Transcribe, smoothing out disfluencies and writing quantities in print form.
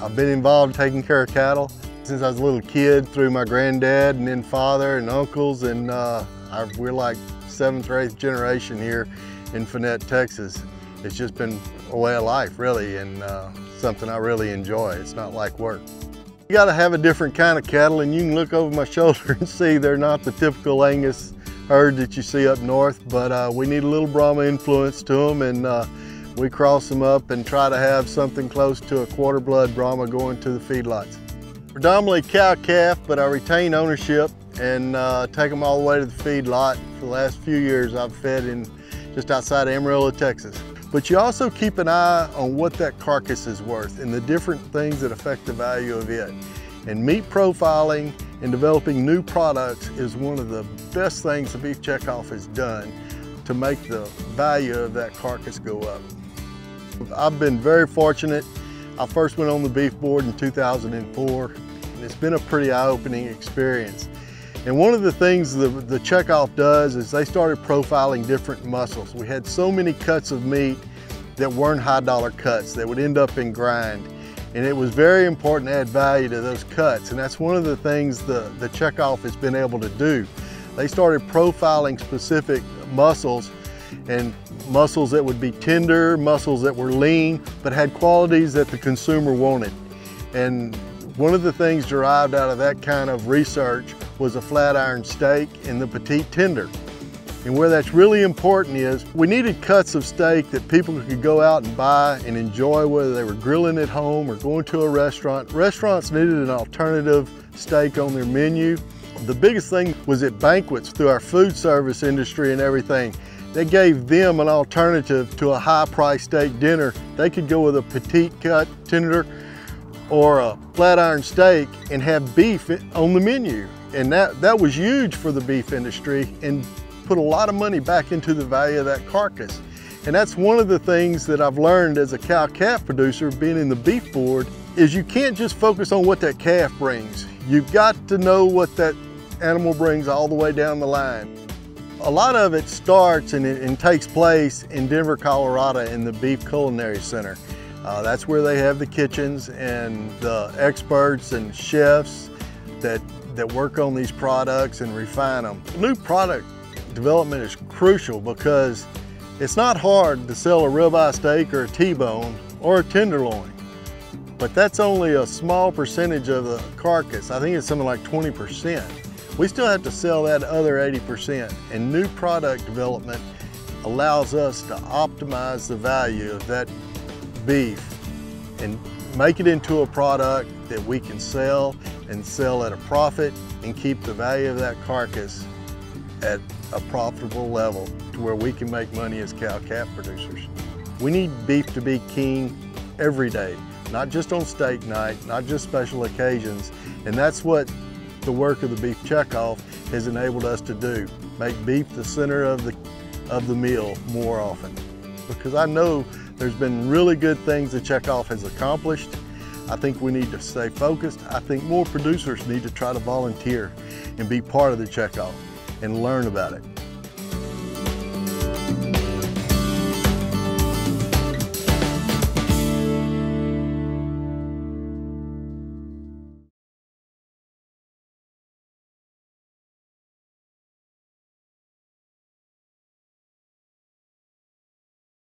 I've been involved taking care of cattle since I was a little kid through my granddad and then father and uncles, and we're like 7th or 8th generation here in Finette, Texas. It's just been a way of life, really, and something I really enjoy. It's not like work. You gotta have a different kind of cattle, and you can look over my shoulder and see they're not the typical Angus herd that you see up north, but we need a little Brahma influence to them, and we cross them up and try to have something close to a quarter blood Brahma going to the feedlots. Predominantly cow-calf, but I retain ownership and take them all the way to the feedlot. For the last few years I've fed in just outside Amarillo, Texas. But you also keep an eye on what that carcass is worth and the different things that affect the value of it. And meat profiling and developing new products is one of the best things the Beef Checkoff has done to make the value of that carcass go up. I've been very fortunate. I first went on the beef board in 2004, and it's been a pretty eye-opening experience. And one of the things the Checkoff does is they started profiling different muscles. We had so many cuts of meat that weren't high-dollar cuts that would end up in grind. And it was very important to add value to those cuts. And that's one of the things the Checkoff has been able to do. They started profiling specific muscles, and muscles that would be tender, muscles that were lean, but had qualities that the consumer wanted. And one of the things derived out of that kind of research was a flat iron steak and the petite tender. And where that's really important is we needed cuts of steak that people could go out and buy and enjoy, whether they were grilling at home or going to a restaurant. Restaurants needed an alternative steak on their menu. The biggest thing was at banquets through our food service industry and everything. They gave them an alternative to a high-priced steak dinner. They could go with a petite cut tender or a flat iron steak and have beef on the menu. And that was huge for the beef industry and put a lot of money back into the value of that carcass. And that's one of the things that I've learned as a cow-calf producer, being in the beef board, is you can't just focus on what that calf brings. You've got to know what that animal brings all the way down the line. A lot of it starts and takes place in Denver, Colorado in the Beef Culinary Center. That's where they have the kitchens and the experts and chefs that work on these products and refine them. New product development is crucial because it's not hard to sell a ribeye steak or a T-bone or a tenderloin, but that's only a small percentage of the carcass. I think it's something like 20%. We still have to sell that other 80%, and new product development allows us to optimize the value of that beef and make it into a product that we can sell and sell at a profit and keep the value of that carcass at a profitable level to where we can make money as cow-calf producers. We need beef to be king every day, not just on steak night, not just special occasions, and that's what the work of the Beef Checkoff has enabled us to do. Make beef the center of the meal more often. Because I know there's been really good things the Checkoff has accomplished. I think we need to stay focused. I think more producers need to try to volunteer and be part of the Checkoff and learn about it.